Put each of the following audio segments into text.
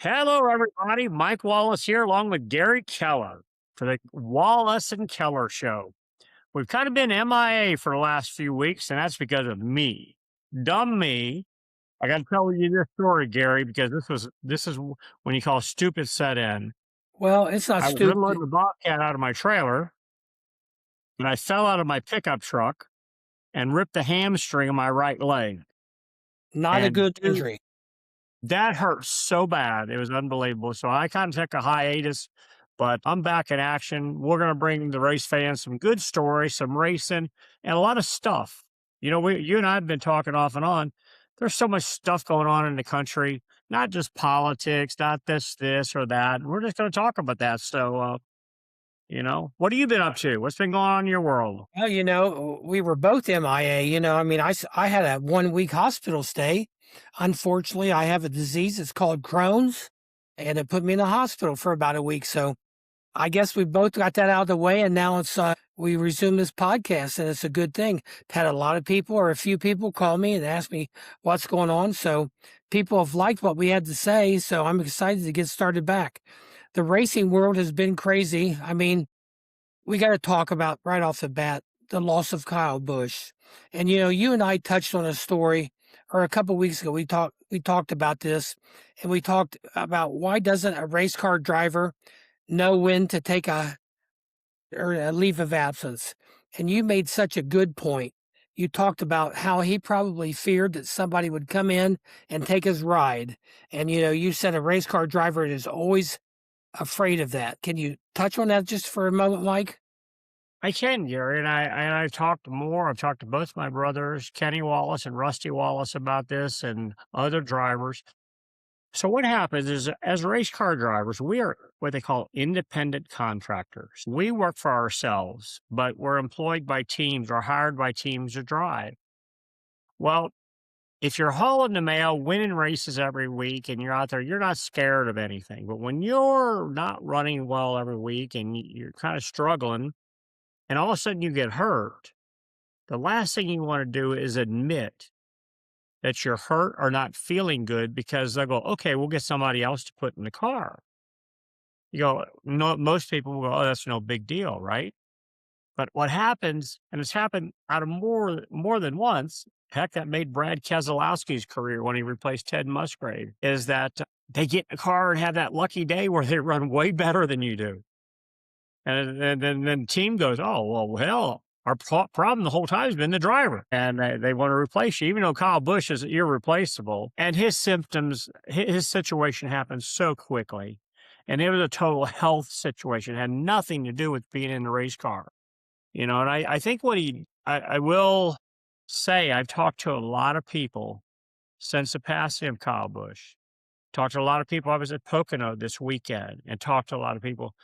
Hello, everybody. Mike Wallace here, along with Gary Keller for the Wallace and Keller Show. We've kind of been MIA for the last few weeks, and that's because of me. Dumb me. I got to tell you this story, Gary, because this is when you call stupid set in. Well, it's not I was unloading stupid. the Bobcat out of my trailer, and I fell out of my pickup truck and ripped the hamstring of my right leg. Not a And good dude, injury. that hurt so bad. It was unbelievable. So I kind of took a hiatus, but I'm back in action. We're going to bring the race fans some good stories, some racing, and a lot of stuff. You and I have been talking off and on. There's so much stuff going on in the country, not just politics, not this or that. We're just going to talk about that. So, what have you been up to? What's been going on in your world? Well, we were both MIA. I had a 1 week hospital stay. Unfortunately, I have a disease. It's called Crohn's, and it put me in the hospital for about a week. So I guess we both got that out of the way, and now we resume this podcast, and it's a good thing. Had a lot of people or a few people call me and ask me what's going on. So people have liked what we had to say. So I'm excited to get started back. The racing world has been crazy. I mean, we got to talk about right off the bat the loss of Kyle Busch. And you and I touched on a story, or a couple weeks ago we talked about this, and we talked about why doesn't a race car driver know when to take a leave of absence. And you made such a good point. You talked about how he probably feared that somebody would come in and take his ride. And you said a race car driver is always afraid of that. Can you touch on that just for a moment, Mike? I can, Gary, and I've talked more. I've talked to both my brothers, Kenny Wallace and Rusty Wallace, about this, and other drivers. So what happens is, as race car drivers, we are what they call independent contractors. We work for ourselves, but we're employed by teams or hired by teams to drive. Well, if you're hauling the mail, winning races every week, and you're out there, you're not scared of anything. But when you're not running well every week and you're kind of struggling, and all of a sudden you get hurt, the last thing you want to do is admit that you're hurt or not feeling good, because they'll go, okay, we'll get somebody else to put in the car. You go, no, most people will go, oh, that's no big deal, right? But what happens, and it's happened out of more than once, heck, that made Brad Keselowski's career when he replaced Ted Musgrave, is that they get in the car and have that lucky day where they run way better than you do. And then the team goes, oh, well, hell, our problem the whole time has been the driver. And they want to replace you, even though Kyle Busch is irreplaceable. And his symptoms, his situation happened so quickly. And it was a total health situation. It had nothing to do with being in the race car. And I think I will say, I've talked to a lot of people since the passing of Kyle Busch. Talked to a lot of people. I was at Pocono this weekend and talked to a lot of people.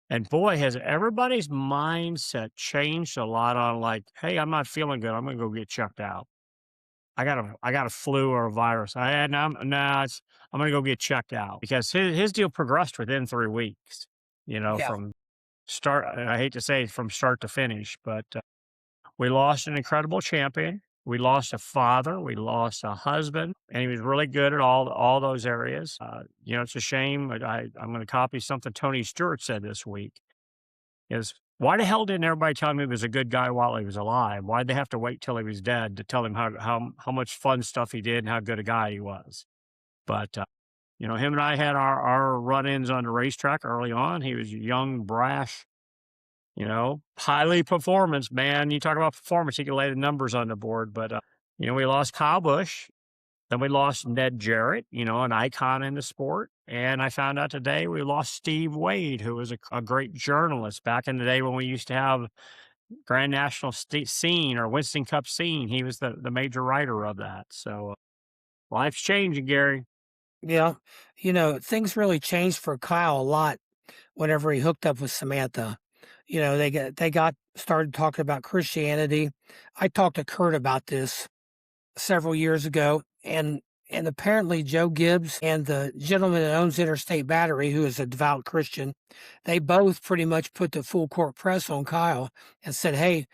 And boy, has everybody's mindset changed a lot on, like, hey, I'm not feeling good. I'm gonna go get checked out. I got a flu or a virus. I'm gonna go get checked out, because his deal progressed within 3 weeks, Yeah. from start. I hate to say from start to finish, but we lost an incredible champion. We lost a father. We lost a husband, and he was really good at all those areas. It's a shame. I'm going to copy something Tony Stewart said this week. Is why the hell didn't everybody tell him he was a good guy while he was alive? Why'd they have to wait till he was dead to tell him how much fun stuff he did and how good a guy he was? But him and I had our run-ins on the racetrack early on. He was young, brash, highly performance, man. You talk about performance, you can lay the numbers on the board. But, we lost Kyle Busch. Then we lost Ned Jarrett, an icon in the sport. And I found out today we lost Steve Wade, who was a great journalist back in the day when we used to have Grand National Scene or Winston Cup Scene. He was the major writer of that. So life's changing, Gary. Yeah. Things really changed for Kyle a lot whenever he hooked up with Samantha. They got started talking about Christianity. I talked to Kurt about this several years ago, and apparently Joe Gibbs and the gentleman that owns Interstate Battery, who is a devout Christian, they both pretty much put the full court press on Kyle and said, "Hey,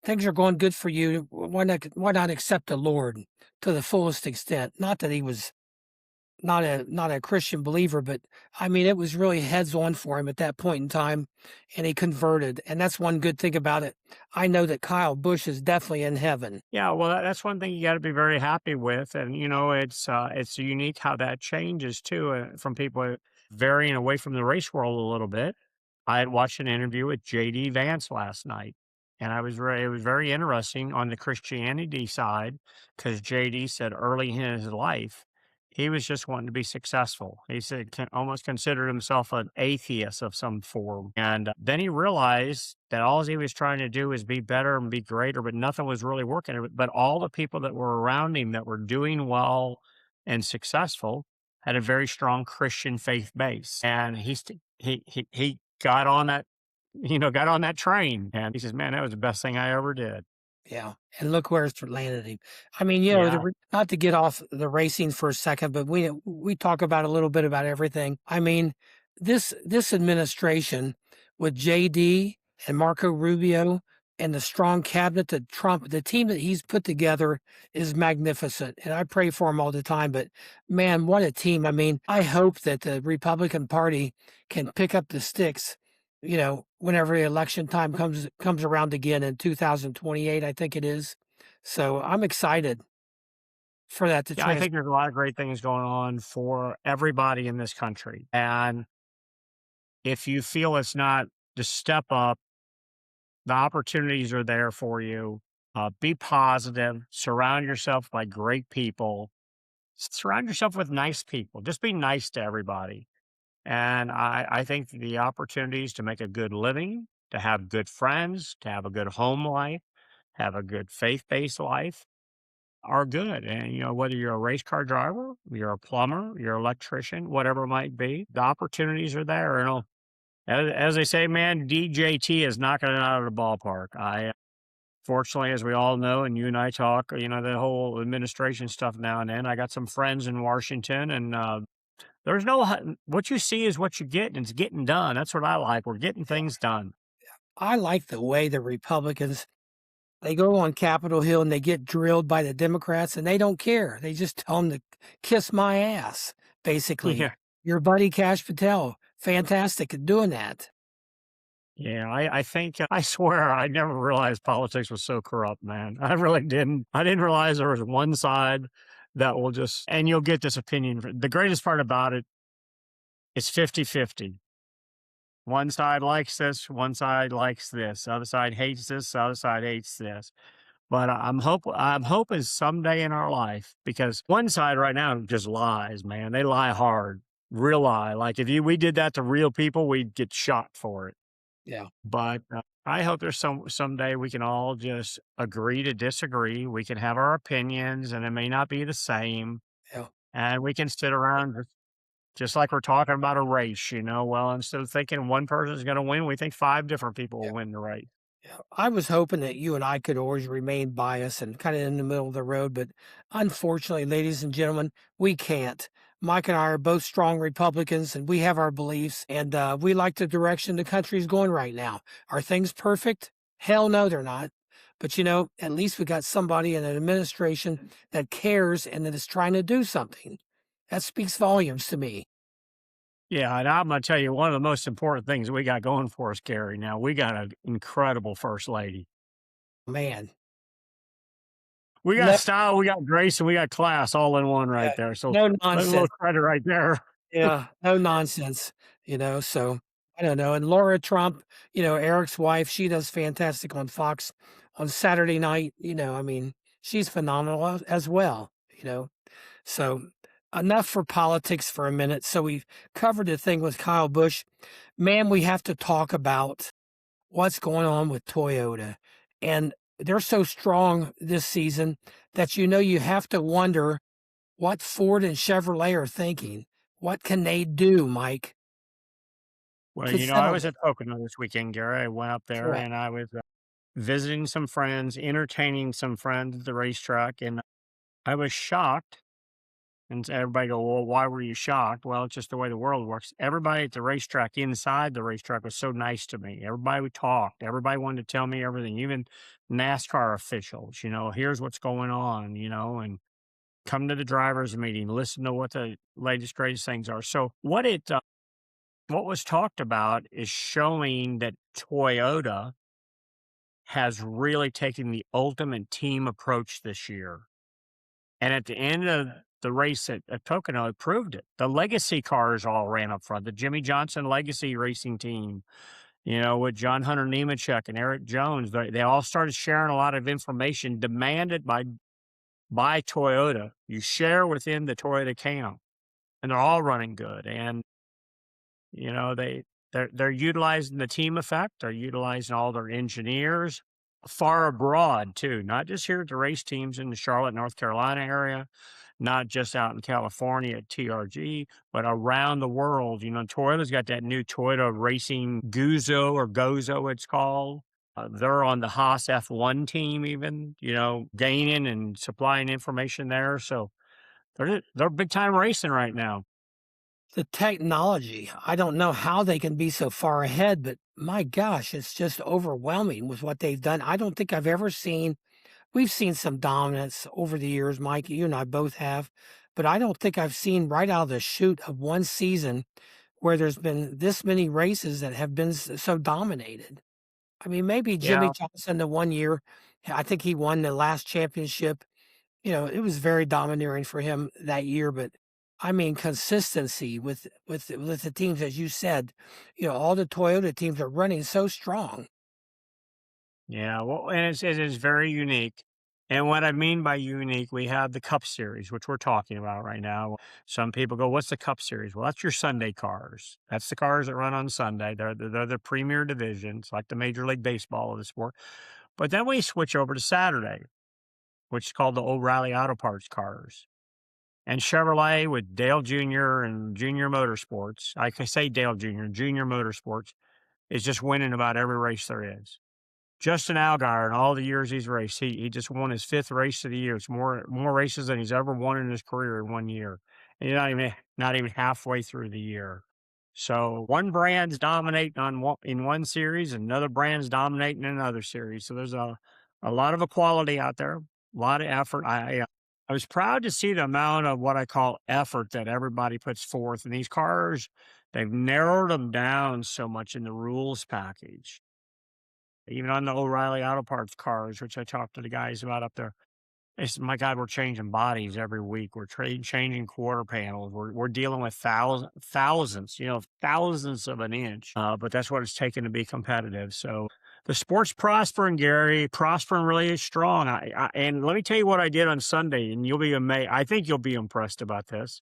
things are going good for you. Why not accept the Lord to the fullest extent?" Not that he was not a Christian believer, but I mean, it was really heads on for him at that point in time, and he converted. And that's one good thing about it. I know that Kyle Busch is definitely in heaven. Yeah, well, that's one thing you gotta be very happy with, and, it's unique how that changes too, from people varying away from the race world a little bit. I had watched an interview with JD Vance last night, and it was very interesting on the Christianity side, because JD said early in his life, he was just wanting to be successful. He said almost considered himself an atheist of some form. And then he realized that all he was trying to do was be better and be greater, but nothing was really working. But all the people that were around him that were doing well and successful had a very strong Christian faith base. And he got on that, got on that train. And he says, man, that was the best thing I ever did. Yeah, and look where it's landed him. I mean, Yeah. not to get off the racing for a second, but we talk about a little bit about everything. I mean, this administration with JD and Marco Rubio and the strong cabinet that Trump, the team that he's put together is magnificent, and I pray for him all the time. But man, what a team! I mean, I hope that the Republican Party can pick up the sticks, whenever the election time comes around again in 2028, I think it is. So I'm excited for that to Yeah, I trans. think there's a lot of great things going on for everybody in this country. And if you feel it's not, just step up. The opportunities are there for you. Be positive. Surround yourself by great people. Surround yourself with nice people. Just be nice to everybody. And I think the opportunities to make a good living, to have good friends, to have a good home life, have a good faith based life are good. And, whether you're a race car driver, you're a plumber, you're an electrician, whatever it might be, the opportunities are there. As they say, man, DJT is knocking it out of the ballpark. Fortunately, as we all know, and you and I talk, the whole administration stuff now and then. I got some friends in Washington, and there's no, what you see is what you get, and it's getting done. That's what I like. We're getting Yeah, things done. I like the way the Republicans they go on Capitol Hill and they get drilled by the Democrats and they don't care. They just tell them to kiss my ass, basically. Yeah. Your buddy Cash Patel, fantastic at doing that. Yeah, I think I swear I never realized politics was so corrupt, man. I really didn't. I didn't realize there was one side that will just, and you'll get this opinion. The greatest part about it is 50-50. One side likes this, one side likes this, the other side hates this, the other side hates this. But I'm hoping someday in our life, because one side right now just lies, man. They lie hard, real lie. Like if we did that to real people, we'd get shot for it. Yeah, But, I hope there's someday we can all just agree to disagree. We can have our opinions, and it may not be the same, yeah, and we can sit around just like we're talking about a race, well, instead of thinking one person's gonna win, we think 5 different people yeah. will win the race. Yeah, I was hoping that you and I could always remain biased and kind of in the middle of the road, but unfortunately, ladies and gentlemen, we can't. Mike and I are both strong Republicans and we have our beliefs and we like the direction the country's going right now. Are things perfect? Hell no, they're not. But at least we got somebody in an administration that cares and that is trying to do something. That speaks volumes to me. Yeah, and I'm gonna tell you one of the most important things we got going for us, Gary. Now, we got an incredible first lady. Man, We got no, style, we got grace, and we got class all in one right yeah, there, so no a little nonsense. credit right there. Yeah, no nonsense, so I don't know. And Laura Trump, Eric's wife, she does fantastic on Fox on Saturday night. I mean, she's phenomenal as well, you know. So enough for politics for a minute. So we've covered the thing with Kyle Busch. Man, we have to talk about what's going on with Toyota. And they're so strong this season that you have to wonder what Ford and Chevrolet are thinking. What can they do, Mike, Well, to I settle was this? at Pocono this weekend, Gary. I went up there Correct. and I was, visiting some friends, entertaining some friends at the racetrack, and I was shocked. And everybody go, well, why were you shocked? Well, it's just the way the world works. Everybody at the racetrack, inside the racetrack, was so nice to me. Everybody we talked. Everybody wanted to tell me everything. Even NASCAR officials. Here's what's going on. And come to the drivers meeting, listen to what the latest greatest things are. So what was talked about is showing that Toyota has really taken the ultimate team approach this year. And at the end of the race at Pocono, it proved it. The legacy cars all ran up front. The Jimmy Johnson Legacy Racing Team, with John Hunter Nemechek and Eric Jones, they all started sharing a lot of information demanded by Toyota. You share within the Toyota camp, and they're all running good. And you know they're utilizing the team effect. They're utilizing all their engineers far abroad too, not just here at the race teams in the Charlotte, North Carolina area, not just out in California at TRG, but around the world. Toyota's got that new Toyota Racing Guzzo or Gozo, it's called. They're on the Haas F1 team, even, gaining and supplying information there. So they're big time racing right now. The technology, I don't know how they can be so far ahead, but my gosh, it's just overwhelming with what they've done. I don't think I've ever seen, we've seen some dominance over the years, Mike, you and I both have, but I don't think I've seen right out of the chute of one season where there's been this many races that have been so dominated. I mean, maybe Jimmy Yeah. Johnson the one year, I think he won the last championship. It was very domineering for him that year, but I mean consistency with the teams, as you said, all the Toyota teams are running so strong. Yeah, well, and it is very unique. And what I mean by unique, we have the Cup Series, which we're talking about right now. Some people go, "What's the Cup Series?" Well, that's your Sunday cars. That's the cars that run on Sunday. They're the premier division. It's like the Major League Baseball of the sport. But then we switch over to Saturday, which is called the O'Reilly Auto Parts cars. And Chevrolet with Dale Jr. and Junior Motorsports. I can say Dale Jr., Junior Motorsports is just winning about every race there is. Justin Allgaier, in all the years he's raced, he just won his 5th race of the year. It's more races than he's ever won in his career in one year. And he's not even halfway through the year. So one brand's dominating in one series, and another brand's dominating in another series. So there's a lot of equality out there, a lot of effort. I was proud to see the amount of what I call effort that everybody puts forth in these cars. They've narrowed them down so much in the rules package, even on the O'Reilly Auto Parts cars, which I talked to the guys about up there. It's, my God, we're changing bodies every week. We're changing quarter panels. We're dealing with thousands, thousands of an inch. But that's what it's taken to be competitive. So the sport's prospering, Gary, prospering really is strong. And let me tell you what I did on Sunday, and you'll be amazed. I think you'll be impressed about this.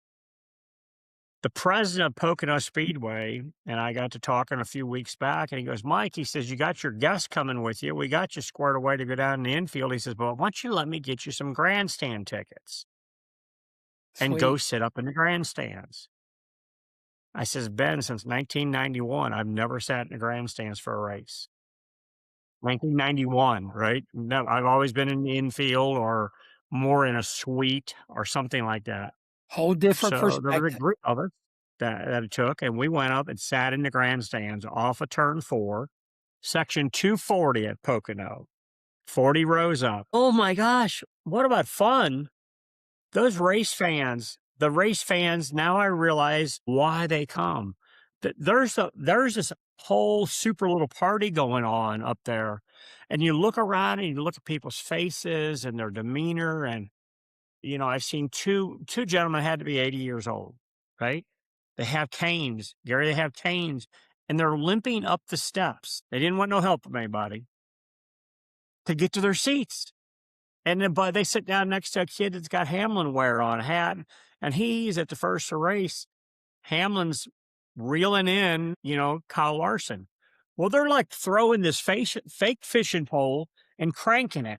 The president of Pocono Speedway and I got to talking a few weeks back, and he goes, "Mike," he says, "you got your guests coming with you. We got you squared away to go down in the infield." He says, "But why don't you let me get you some grandstand tickets and go Sweet. sit up in the grandstands?" I says, "Ben, since 1991, I've never sat in the grandstands for a race." 1991, right? No, I've always been in the infield or more in a suite or something like that. Whole different So there was a perspective. group of us that it took, and we went up and sat in the grandstands off of turn 4, section 240 at Pocono, 40 rows up. Oh my gosh, what about fun? Those the race fans, now I realize why they come. There's this whole super little party going on up there, and you look around and you look at people's faces and their demeanor, and I've seen two gentlemen had to be 80 years old, right? They have canes, Gary. They have canes, and they're limping up the steps. They didn't want no help from anybody to get to their seats. And then, but they sit down next to a kid that's got Hamlin wear on a hat, and he's at the first race. Hamlin's reeling in, Kyle Larson. Well, they're like throwing this fake fishing pole and cranking it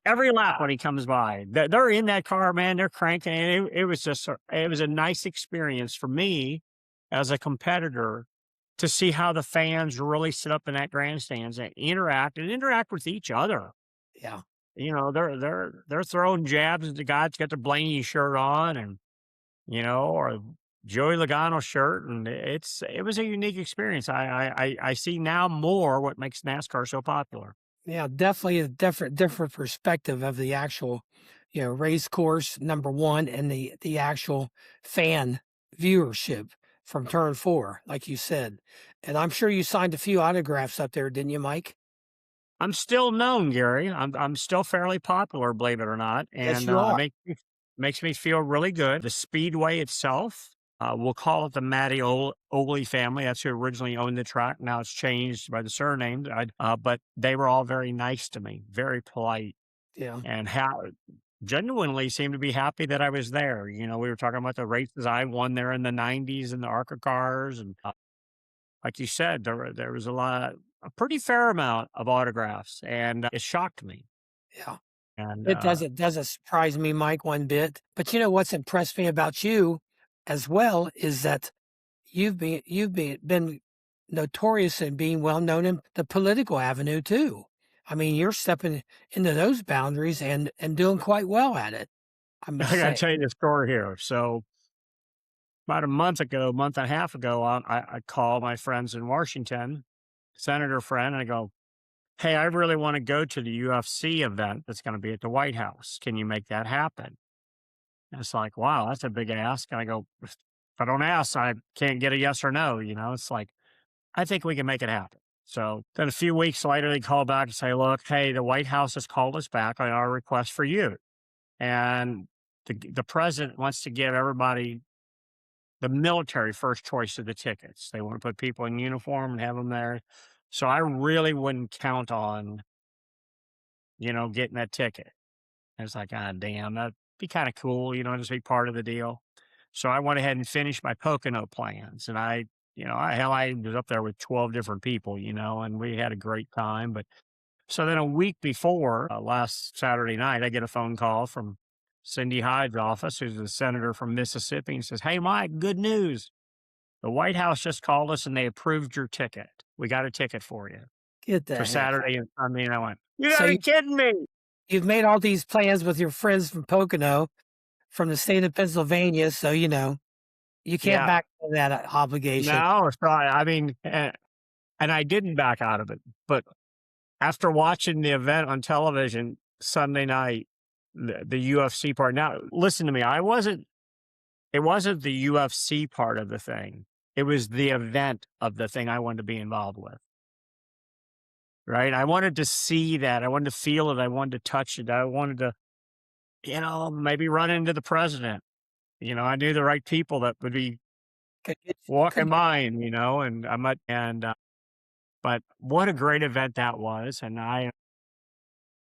every lap when he comes by. They're in that car, man. They're cranking it. It was just it was a nice experience for me as a competitor to see how the fans really sit up in that grandstands and interact with each other. Yeah. They're throwing jabs at the guy that's got the Blaney shirt on, and or Joey Logano shirt, and it was a unique experience. I see now more what makes NASCAR so popular. Yeah, definitely a different perspective of the actual, race course number one and the actual fan viewership from turn four, like you said. And I'm sure you signed a few autographs up there, didn't you, Mike? I'm still known, Gary. I'm still fairly popular, believe it or not, Yes, and you it are. makes me feel really good. The speedway itself, we'll call it the Matty Ogley family. That's who originally owned the track. Now it's changed by the surname. But they were all very nice to me, very polite, Yeah. and genuinely seemed to be happy that I was there. We were talking about the races I won there in the '90s in the ARCA cars, and like you said, there was a pretty fair amount of autographs, and it shocked me. Yeah. And It doesn't surprise me, Mike, one bit. But you know what's impressed me about you as well is that you've been notorious in being well known in the political avenue too. I mean, you're stepping into those boundaries and doing quite well at it, I must I got to say. tell you the story here. So about a month ago, month and a half ago, I call my friends in Washington, senator friend, and I go, "Hey, I really want to go to the UFC event that's going to be at the White House. Can you make that happen?" And it's like, wow, that's a big ask. And I go, if I don't ask, I can't get a yes or no. It's like, I think we can make it happen. So then a few weeks later, they call back and say, look, hey, the White House has called us back on our request for you. And the president wants to give everybody the military first choice of the tickets. They want to put people in uniform and have them there. So I really wouldn't count on, getting that ticket. And it's like, ah, damn, that'd be kind of cool, just be part of the deal. So I went ahead and finished my Pocono plans. And I was up there with 12 different people, and we had a great time. But so then a week before last Saturday night, I get a phone call from Cindy Hyde's office, who's a senator from Mississippi, and says, hey, Mike, good news. The White House just called us and they approved your ticket. We got a ticket for you Get for the heck. Saturday and Sunday. And I went, you So gotta be kidding me. you've made all these plans with your friends from Pocono, from the state of Pennsylvania. So, you can't Yeah. back out of that obligation. No, so I mean, and I didn't back out of it. But after watching the event on television Sunday night, the UFC part. Now, listen to me. It wasn't the UFC part of the thing. It was the event of the thing I wanted to be involved with. Right. I wanted to see that. I wanted to feel it. I wanted to touch it. I wanted to, maybe run into the president. I knew the right people that would be Could get walking could by, and I'm not, but what a great event that was. And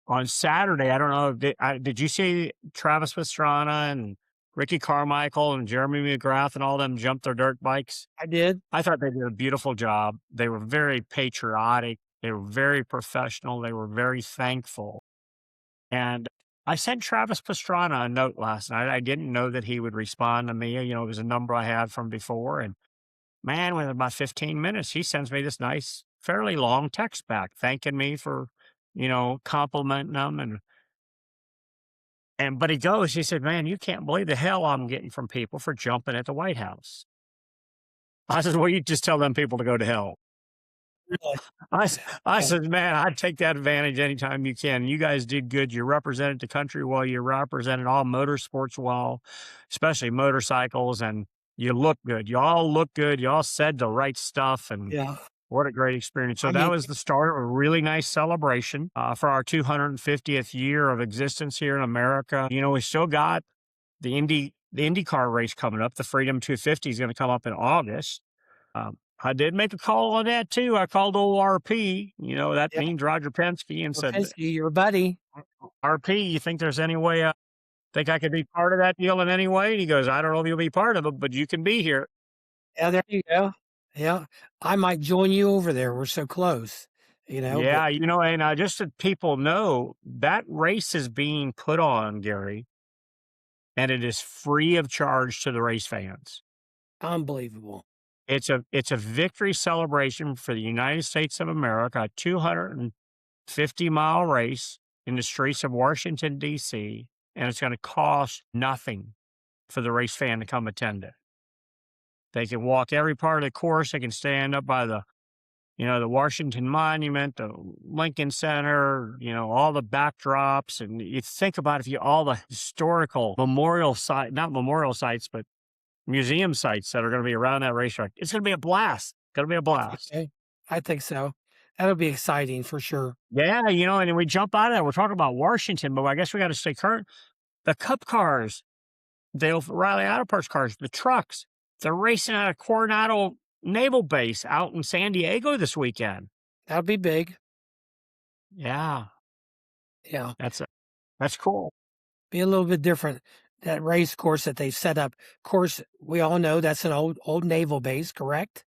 on Saturday, I don't know, did you see Travis Pastrana and Ricky Carmichael and Jeremy McGrath and all them jump their dirt bikes? I did. I thought they did a beautiful job. They were very patriotic. They were very professional. They were very thankful. And I sent Travis Pastrana a note last night. I didn't know that he would respond to me. It was a number I had from before. And man, within about 15 minutes, he sends me this nice, fairly long text back thanking me for, complimenting him. But he said, man, you can't believe the hell I'm getting from people for jumping at the White House. I said, well, you just tell them people to go to hell. Really. I Yeah. said, man, I'd take that advantage anytime you can. You guys did good. You represented the country well. You represented all motorsports well, especially motorcycles, and you look good. You all look good. You all said the right stuff, and Yeah. what a great experience. So I that mean, was the start of a really nice celebration for our 250th year of existence here in America. We still got the IndyCar race coming up. The Freedom 250 is going to come up in August. I did make a call on that too. I called ORP, that yeah, means Roger Penske, and said, Lipinski, your buddy. RP, you think there's any way, think I could be part of that deal in any way? And he goes, I don't know if you'll be part of it, but you can be here. Yeah, there you go. Yeah. I might join you over there. We're so close, but Yeah, and just so people know, that race is being put on, Gary, and it is free of charge to the race fans. unbelievable. It's a victory celebration for the United States of America, a 250-mile race in the streets of Washington, D.C., and it's going to cost nothing for the race fan to come attend it. They can walk every part of the course. They can stand up by the the Washington Monument, the Lincoln Center, all the backdrops. And you think about all the historical not memorial sites, but museum sites that are going to be around that racetrack. It's going to be a blast. Going to be a blast. Okay. I think so. That'll be exciting for sure. Yeah, and then we jump out of that. We're talking about Washington, but I guess we got to stay current. The Cup cars, the O'Reilly Auto Parts cars, the trucks, they're racing at a Coronado Naval Base out in San Diego this weekend. That'll be big. Yeah, Yeah. that's cool. Be a little bit different. That race course that they've set up. Of course, we all know that's an old naval base, correct?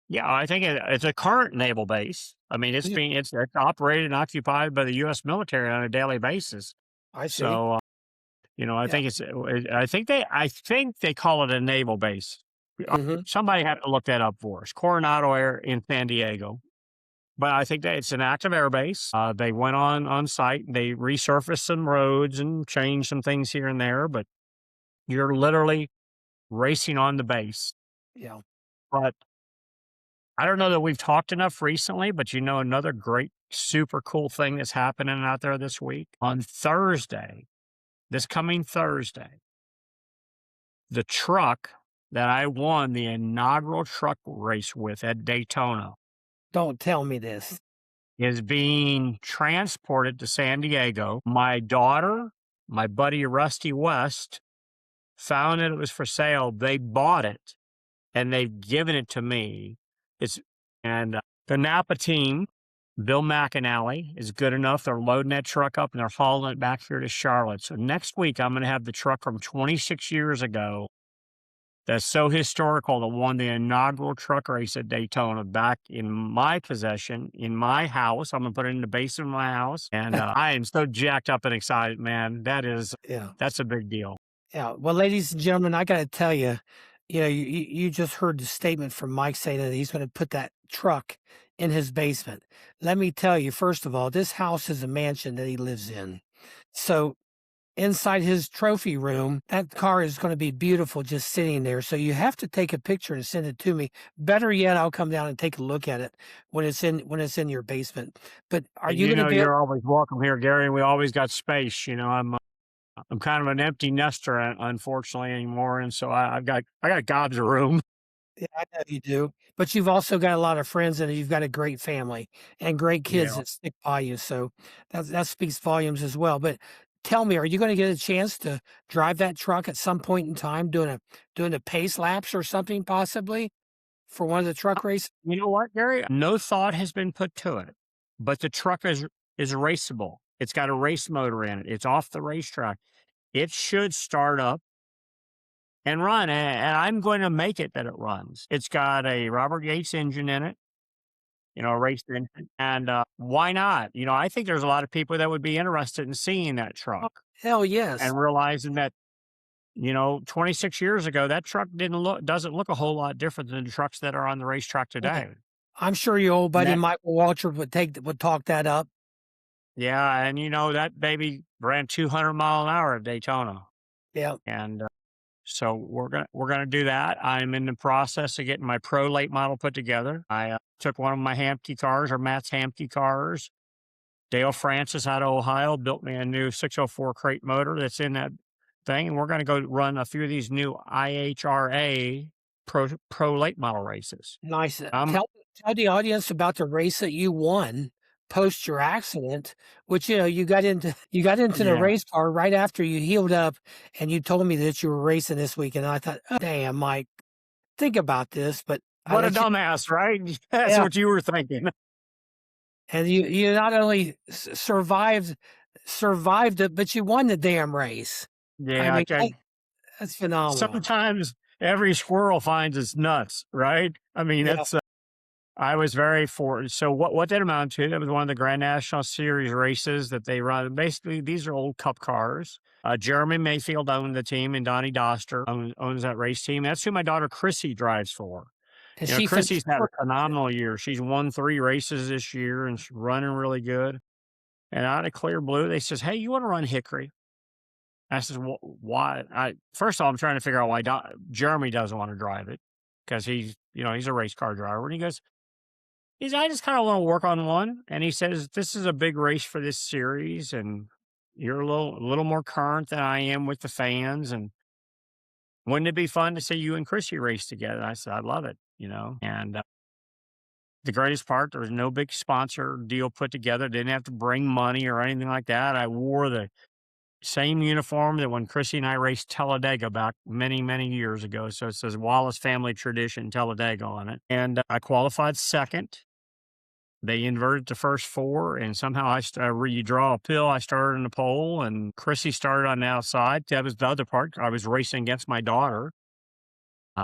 Yeah, I think it's a current naval base. I mean, Yeah. it's operated and occupied by the U.S. military on a daily basis. I see. So, I Yeah. think I think they call it a naval base. Mhm. Somebody had to look that up for us. Coronado Air in San Diego. But I think that it's an active air base. They went on site. They resurfaced some roads and changed some things here and there. But you're literally racing on the base. Yeah. But I don't know that we've talked enough recently, but another great, super cool thing that's happening out there this week. On Thursday, this coming Thursday, the truck that I won the inaugural truck race with at Daytona Don't tell me this. is being transported to San Diego. My daughter, my buddy Rusty West, found that it was for sale. They bought it and they've given it to me. The Napa team, Bill McAnally, is good enough. They're loading that truck up and they're hauling it back here to Charlotte. So next week, I'm going to have the truck from 26 years ago that's so historical that won the inaugural truck race at Daytona back in my possession, in my house. I'm going to put it in the basement of my house. And I am so jacked up and excited, man. Yeah. That's a big deal. Yeah. Well, ladies and gentlemen, I got to tell you, you just heard the statement from Mike saying that he's going to put that truck in his basement. Let me tell you, first of all, this house is a mansion that he lives in. So inside his trophy room, that car is going to be beautiful just sitting there. So you have to take a picture and send it to me. Better yet, I'll come down and take a look at it when it's in your basement. But are you going to be You're always welcome here, Gary. And we always got space. I'm kind of an empty nester, unfortunately, anymore, and so I got gobs of room. Yeah, I know you do. But you've also got a lot of friends and you've got a great family and great kids Yeah. that stick by you. So that speaks volumes as well. But tell me, are you going to get a chance to drive that truck at some point in time, doing a pace laps or something possibly for one of the truck races? You know what, Gary? No thought has been put to it, but the truck is raceable. It's got a race motor in it. It's off the racetrack. It should start up and run, and I'm going to make it that it runs. It's got a Robert Yates engine in it, a race engine, and why not? I think there's a lot of people that would be interested in seeing that Oh, truck hell yes. and realizing that 26 years ago, that truck doesn't look a whole lot different than the trucks that are on the racetrack today. I'm sure your old buddy Michael Waltrip would talk that up. Yeah, and that baby ran 200 mile an hour at Daytona. Yeah. And so we're gonna do that. I'm in the process of getting my pro late model put together. I took one of my Hampke cars, or Matt's Hampke cars. Dale Francis out of Ohio built me a new 604 crate motor that's in that thing, and we're going to go run a few of these new IHRA pro late model races. Nice. Tell the audience about the race that you won post your accident, which you got into the race car right after you healed up, and you told me that you were racing this weekend. And I thought, oh, damn, Mike, think about this. But what a dumbass, right? That's what you were thinking. And you not only survived it, but you won the damn race. Yeah, I mean, that's phenomenal. Sometimes every squirrel finds its nuts, right? I mean, that's. I was very so what that amounted to, that was one of the Grand National Series races that they run. Basically, these are old Cup cars. Jeremy Mayfield owned the team, and Donnie Doster owns that race team. That's who my daughter Chrissy drives for. Chrissy's had a phenomenal year. She's won 3 races this year, and she's running really good. And out of clear blue, they says, "Hey, you want to run Hickory?" I says, "Well, why?" First of all, I'm trying to figure out why Jeremy doesn't want to drive it, because he's a race car driver. And he goes, I just kind of want to work on one. And he says, this is a big race for this series. And you're a little more current than I am with the fans. And wouldn't it be fun to see you and Chrissy race together? I said, I love it. And the greatest part, there was no big sponsor deal put together. Didn't have to bring money or anything like that. I wore the same uniform that when Chrissy and I raced Talladega back many, many years ago. So it says Wallace Family Tradition Talladega on it. And I qualified second. They inverted the first four, and somehow you draw a pill. I started in the pole, and Chrissy started on the outside. That was the other part. I was racing against my daughter.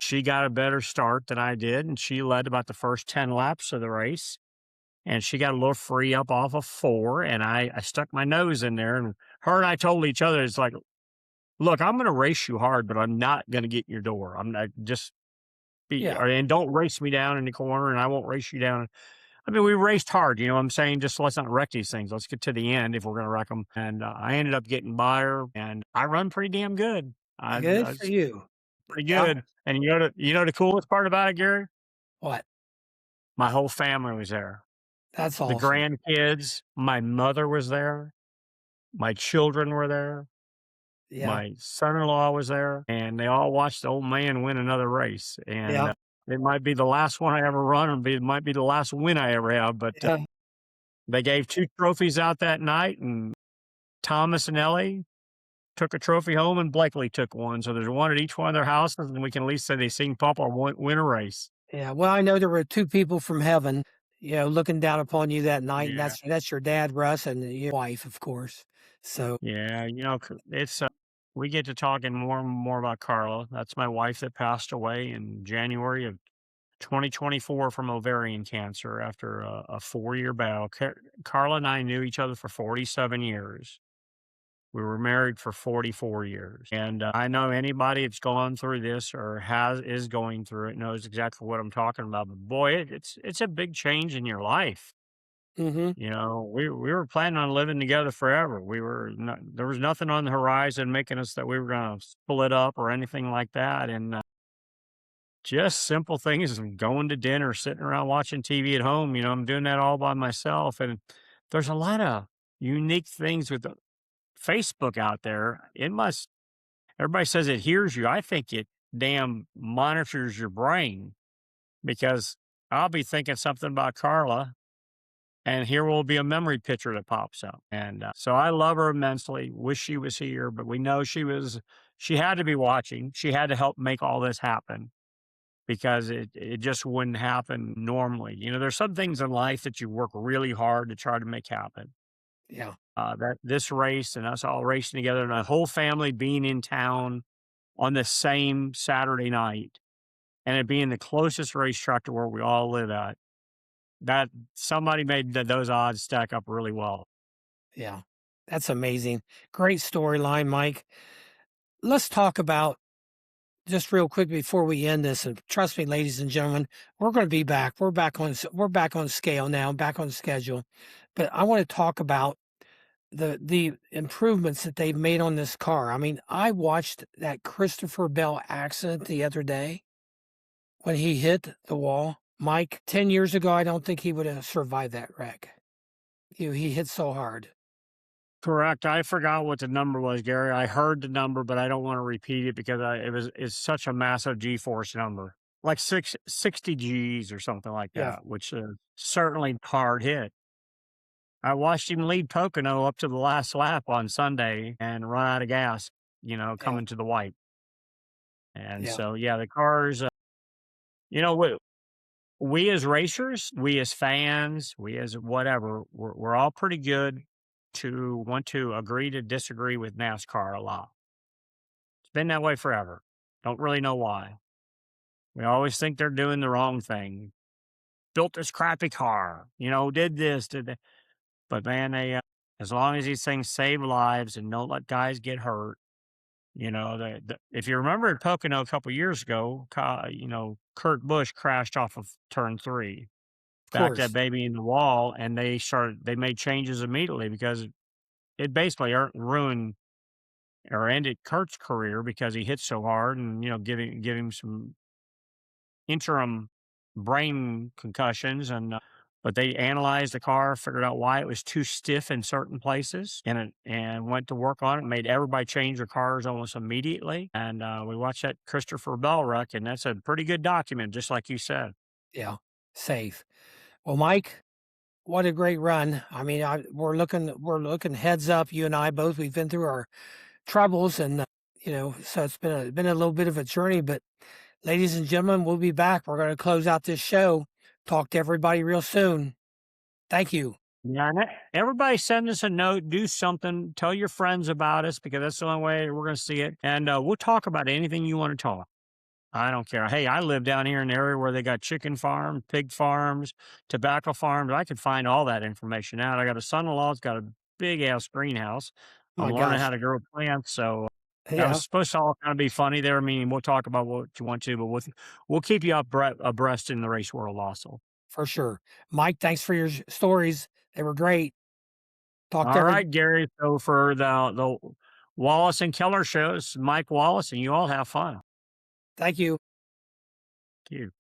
She got a better start than I did, and she led about the first 10 laps of the race. And she got a little free up off of four, and I stuck my nose in there. And her and I told each other, it's like, look, I'm going to race you hard, but I'm not going to get in your door. I'm not just Yeah, and don't race me down in the corner, and I won't race you down. I mean, we raced hard, you know what I'm saying? Just let's not wreck these things. Let's get to the end if we're going to wreck them. And I ended up getting by her, and I run pretty damn good. good I for was you. pretty Yeah. good. And you know the coolest part about it, Gary? What? My whole family was there. That's The awesome. grandkids, my mother was there, my children were there, Yeah, my son-in-law was there, and they all watched the old man win another race. And yeah, it might be the last one I ever run, it might be the last win I ever have. But yeah, they gave two trophies out that night, and Thomas and Ellie took a trophy home, and Blakely took one. So there's one at each one of their houses, and we can at least say they seen Papa win a race. yeah. Well, I know there were 2 people from heaven, looking down upon you that night, and Yeah. that's your dad, Russ, and your wife, of course. So Yeah, it's we get to talking more and more about Carla. That's my wife that passed away in January of 2024 from ovarian cancer after a 4-year battle. Carla and I knew each other for 47 years. We were married for 44 years. And I know anybody that's gone through this or is going through it knows exactly what I'm talking about. But boy, it's a big change in your life. mhm, We were planning on living together forever. There was nothing on the horizon making us that we were going to split up or anything like that. And just simple things of going to dinner, sitting around watching TV at home. I'm doing that all by myself. And there's a lot of unique things with the Facebook out there. Everybody says it hears you. I think it damn monitors your brain because I'll be thinking something about Carla, and here will be a memory picture that pops up. And so I love her immensely. Wish she was here, but we know she had to be watching. She had to help make all this happen because it just wouldn't happen normally. There's some things in life that you work really hard to try to make happen. yeah, That this race and us all racing together and the whole family being in town on the same Saturday night and it being the closest racetrack to where we all live at. That somebody made those odds stack up really well. yeah. That's amazing. Great storyline, Mike. Let's talk about just real quick before we end this, and trust me, ladies and gentlemen, we're gonna be back. We're back on scale now, back on schedule. But I wanna talk about the improvements that they've made on this car. I mean, I watched that Christopher Bell accident the other day when he hit the wall. Mike, 10 years ago, I don't think he would have survived that wreck. He hit so hard. Correct. I forgot what the number was, Gary. I heard the number, but I don't want to repeat it because it's such a massive G-force number, like 60 Gs or something like Yeah, that, which is certainly hard hit. I watched him lead Pocono up to the last lap on Sunday and run out of gas, yeah, coming to the white. And yeah, so, yeah, the cars, you know, we, we as racers, we as fans, we as whatever, we're all pretty good to want to agree to disagree with NASCAR a lot. It's been that way forever. Don't really know why. We always think they're doing the wrong thing. Built this crappy car, did this, did that. But man, as long as these things save lives and don't let guys get hurt, if you remember at Pocono a couple years ago, Kurt Busch crashed off of turn three, of backed that course. baby in the wall, and they made changes immediately because it basically ruined or ended Kurt's career because he hit so hard and, give him some interim brain concussions. And But they analyzed the car, figured out why it was too stiff in certain places, and went to work on it. Made everybody change their cars almost immediately. And we watched that Christopher Bell wreck, and that's a pretty good document, just like you said. Yeah, safe. Well, Mike, what a great run. I mean, we're looking heads up. You and I both. We've been through our troubles, and so it's been a little bit of a journey. But ladies and gentlemen, we'll be back. We're going to close out this show. Talk to everybody real soon. Thank you. Yeah, and everybody send us a note, do something, tell your friends about us because that's the only way we're going to see it. And we'll talk about anything you want to talk. I don't care. Hey, I live down here in the area where they got chicken farms, pig farms, tobacco farms. I could find all that information out. I got a son-in-law that's got a big ass greenhouse. I'm My learning gosh. how to grow plants. So that was Yeah, supposed to all kind of be funny there. I mean, we'll talk about what you want to, but we'll keep you abreast in the race world also. for sure. Mike, thanks for your stories. They were great. Talk to All every. right, Gary. So for the Wallace and Keller shows, Mike Wallace, and you all have fun. Thank you. Thank you.